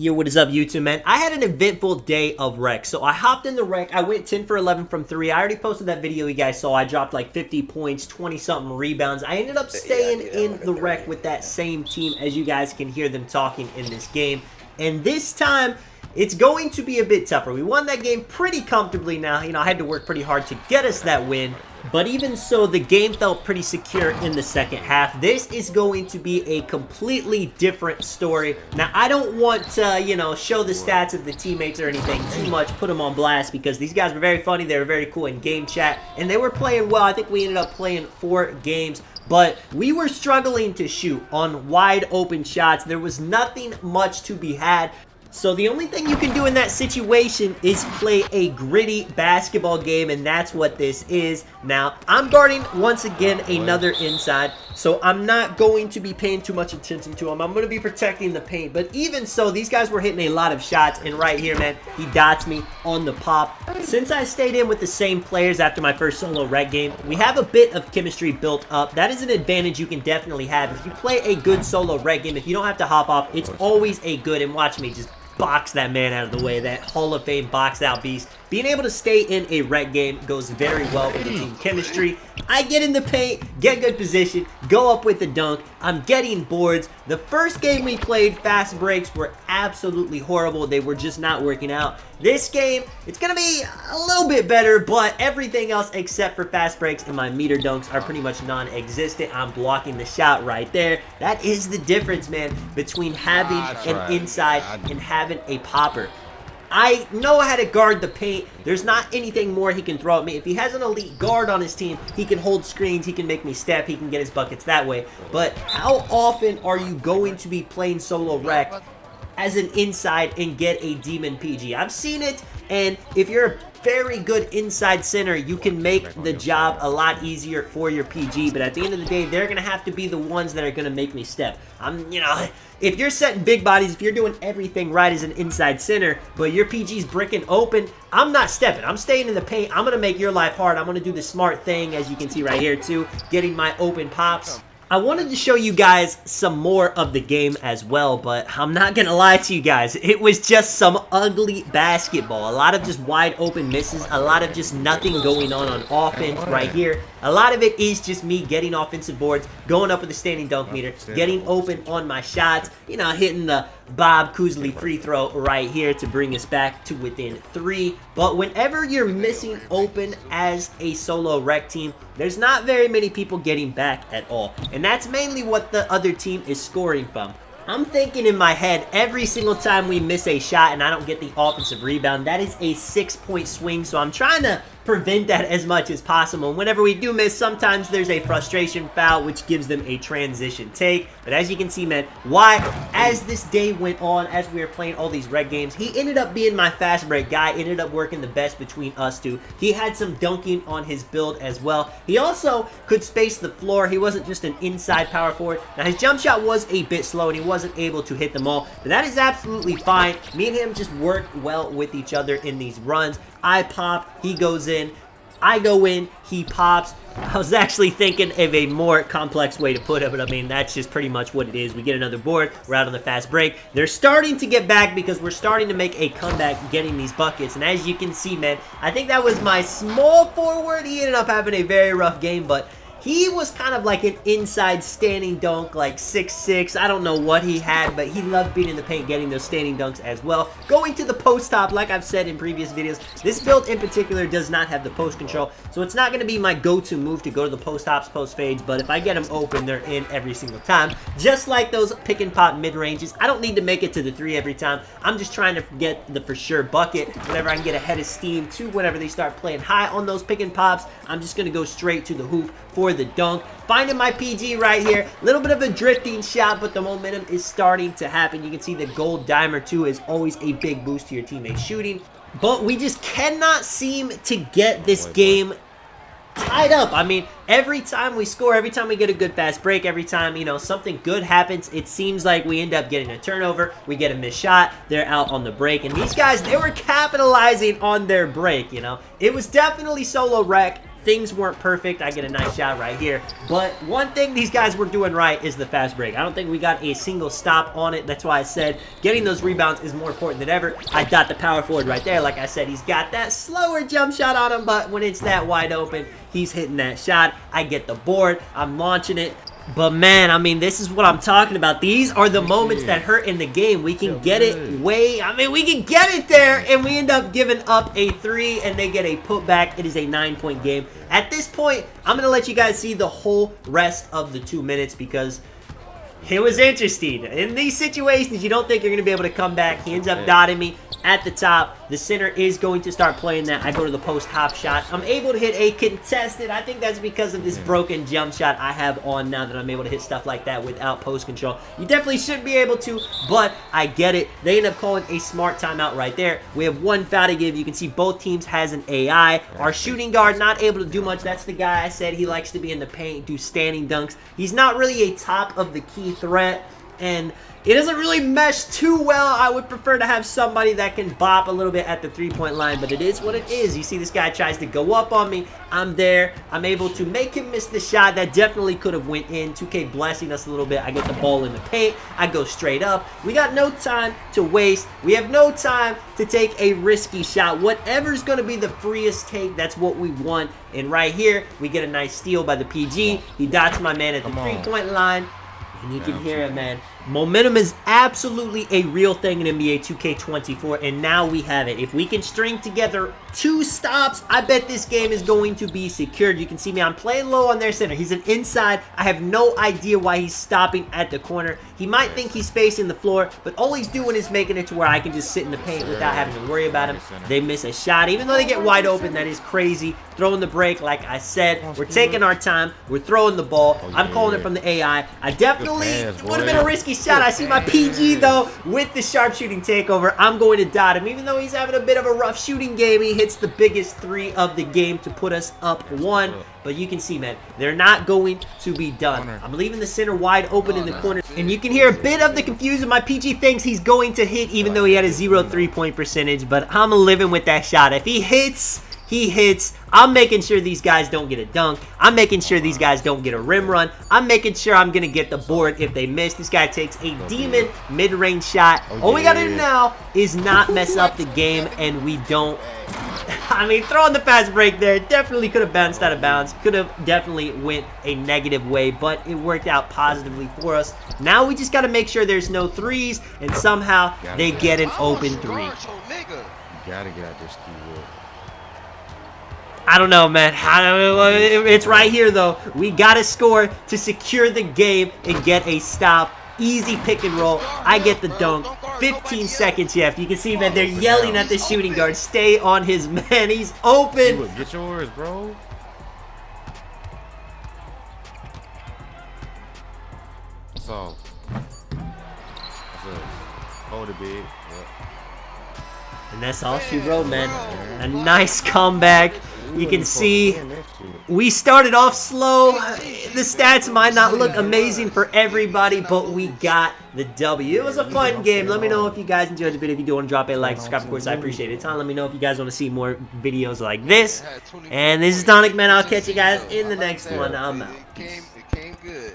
Yo, what is up, YouTube, man? I had an eventful day of rec. So I hopped in the rec. I went 10 for 11 from 3. I already posted that video you guys saw. I dropped like 50 points, 20-something rebounds. I ended up staying in the rec with that same team, as you guys can hear them talking in this game. And this time, it's going to be a bit tougher. We won that game pretty comfortably now. You know, I had to work pretty hard to get us that win. But even so, the game felt pretty secure in the second half. This is going to be a completely different story. Now, I don't want to, you know, show the stats of the teammates or anything too much, put them on blast, because these guys were very funny. They were very cool in game chat, and they were playing well. I think we ended up playing 4 games. But we were struggling to shoot on wide open shots. There was nothing much to be had. So the only thing you can do in that situation is play a gritty basketball game, and that's what this is. Now, I'm guarding, once again, another inside, so I'm not going to be paying too much attention to him. I'm going to be protecting the paint, but even so, these guys were hitting a lot of shots, and right here, man, he dots me on the pop. Since I stayed in with the same players after my first solo rec game, we have a bit of chemistry built up. That is an advantage you can definitely have. If you play a good solo rec game, if you don't have to hop off, it's always a good, and watch me just box that man out of the way, that Hall of Fame boxed out beast. Being able to stay in a rec game goes very well with the team chemistry. I get in the paint, get good position, go up with the dunk. I'm getting boards. The first game we played, fast breaks were absolutely horrible. They were just not working out. This game, it's going to be a little bit better, but everything else except for fast breaks and my meter dunks are pretty much non-existent. I'm blocking the shot right there. That is the difference, man, between having an inside and having a popper. I know how to guard the paint. There's not anything more he can throw at me. If he has an elite guard on his team, he can hold screens, he can make me step, he can get his buckets that way. But how often are you going to be playing solo rec as an inside and get a demon PG? I've seen it, and if you're a very good inside center, you can make the job a lot easier for your PG, but at the end of the day, they're going to have to be the ones that are going to make me step. You know, if you're setting big bodies, if you're doing everything right as an inside center, but your PG's bricking open, I'm not stepping. I'm staying in the paint. I'm going to make your life hard. I'm going to do the smart thing, as you can see right here too, getting my open pops. I wanted to show you guys some more of the game as well, but I'm not going to lie to you guys. It was just some ugly basketball. A lot of just wide open misses. A lot of just nothing going on offense right here. A lot of it is just me getting offensive boards, going up with the standing dunk meter, getting open on my shots, you know, hitting the Bob Cousy free throw right here to bring us back to within 3. But whenever you're missing open as a solo rec team, there's not very many people getting back at all. And that's mainly what the other team is scoring from. I'm thinking in my head, every single time we miss a shot and I don't get the offensive rebound, that is a 6-point swing. So I'm trying to prevent that as much as possible. And whenever we do miss, sometimes there's a frustration foul, which gives them a transition take. But as you can see, man, as this day went on, as we were playing all these rec games, he ended up being my fast break guy, ended up working the best between us two. He had some dunking on his build as well. He also could space the floor. He wasn't just an inside power forward. Now, his jump shot was a bit slow, and he wasn't able to hit them all, but that is absolutely fine. Me and him just worked well with each other in these runs. I pop, he goes in, I go in, he pops. I was actually thinking of a more complex way to put it, but I mean, that's just pretty much what it is. We get another board, we're out on the fast break. They're starting to get back because we're starting to make a comeback getting these buckets, and as you can see, man, I think that was my small forward. He ended up having a very rough game, but he was kind of like an inside standing dunk, like 6'6". I don't know what he had, but he loved being in the paint, getting those standing dunks as well. Going to the post top, like I've said in previous videos, this build in particular does not have the post control, so it's not going to be my go-to move to go to the post tops, post fades, but if I get them open, they're in every single time. Just like those pick and pop mid-ranges, I don't need to make it to the 3 every time. I'm just trying to get the for sure bucket. Whenever I can get a head of steam to whenever they start playing high on those pick and pops, I'm just going to go straight to the hoop for the dunk. Finding my PG right here. A little bit of a drifting shot, but the momentum is starting to happen. You can see the gold dimer too is always a big boost to your teammates shooting. But we just cannot seem to get this game tied up. I mean, every time we score, every time we get a good fast break, every time, you know, something good happens, it seems like we end up getting a turnover, we get a missed shot, they're out on the break, and these guys, they were capitalizing on their break, you know. It was definitely solo rec. things weren't perfect. I get a nice shot right here. But one thing these guys were doing right is the fast break. I don't think we got a single stop on it. That's why I said getting those rebounds is more important than ever. I got the power forward right there. Like I said, he's got that slower jump shot on him, but when it's that wide open, he's hitting that shot. I get the board. I'm launching it. But man, I mean, this is what I'm talking about. These are the moments that hurt in the game. We can get it we can get it there, and we end up giving up a 3, and they get a putback. It is a 9-point game. At this point, I'm going to let you guys see the whole rest of the 2 minutes because it was interesting. In these situations, you don't think you're going to be able to come back. He ends up dotting me at the top. The center is going to start playing that. I go to the post hop shot. I'm able to hit a contested. I think that's because of this broken jump shot I have on now that I'm able to hit stuff like that without post control. You definitely should be able to, but I get it. They end up calling a smart timeout right there. We have 1 foul to give. You can see both teams has an AI. Our shooting guard not able to do much. That's the guy I said he likes to be in the paint, do standing dunks. He's not really a top of the key threat, and it doesn't really mesh too well. I would prefer to have somebody that can bop a little bit at the 3-point line, but it is what it is. You see this guy tries to go up on me. I'm there. I'm able to make him miss the shot. That definitely could have went in. 2K blessing us a little bit. I get the ball in the paint. I go straight up. We got no time to waste. We have no time to take a risky shot. Whatever's going to be the freest take, that's what we want. And right here, we get a nice steal by the PG. He dots my man at the 3-point line. And you can hear it, man. Momentum is absolutely a real thing in NBA 2K24, and now we have it. If we can string together 2 stops, I bet this game is going to be secured. You can see me, I'm playing low on their center. He's an inside. I have no idea why he's stopping at the corner. He might think he's spacing the floor, but all he's doing is making it to where I can just sit in the paint without having to worry about him. They miss a shot. Even though they get wide open, that is crazy. Throwing the break, like I said. We're taking our time. We're throwing the ball. I'm calling it from the AI. I definitely, it would have been a risky shot. I see my PG, though, with the sharpshooting takeover. I'm going to dot him. Even though he's having a bit of a rough shooting game, he hits the biggest 3 of the game to put us up 1. But you can see, man, they're not going to be done. I'm leaving the center wide open in the corner. And you can hear a bit of the confusion. My PG thinks he's going to hit, even though he had a 0 3-point percentage. But I'm living with that shot. If he hits, he hits. I'm making sure these guys don't get a dunk. I'm making sure these guys don't get a rim run. I'm making sure I'm going to get the board if they miss. This guy takes a demon mid-range shot. All we got to do now is not mess up the game, and we don't. I mean, throwing the fast break there definitely could have bounced out of bounds. Could have definitely went a negative way, but it worked out positively for us. Now we just got to make sure there's no threes, and somehow they get an open 3. You gotta get out this keyword. I don't know, man. It's right here, though. We got to score to secure the game and get a stop. Easy pick and roll. I get the dunk. 15 seconds left. You can see, man, they're yelling at the shooting guard. Stay on his man. He's open. Get yours, bro. That's all. Hold it, big. Yep. And that's all she wrote, man. A nice comeback. You can see we started off slow. The stats might not look amazing for everybody, but we got the W. It was a fun game. Let me know if you guys enjoyed the video. If you do want to drop a like, subscribe, of course, I appreciate it. Let me know if you guys want to see more videos like this. And this is Tonic, man. I'll catch you guys in the next one. I'm out. It came good.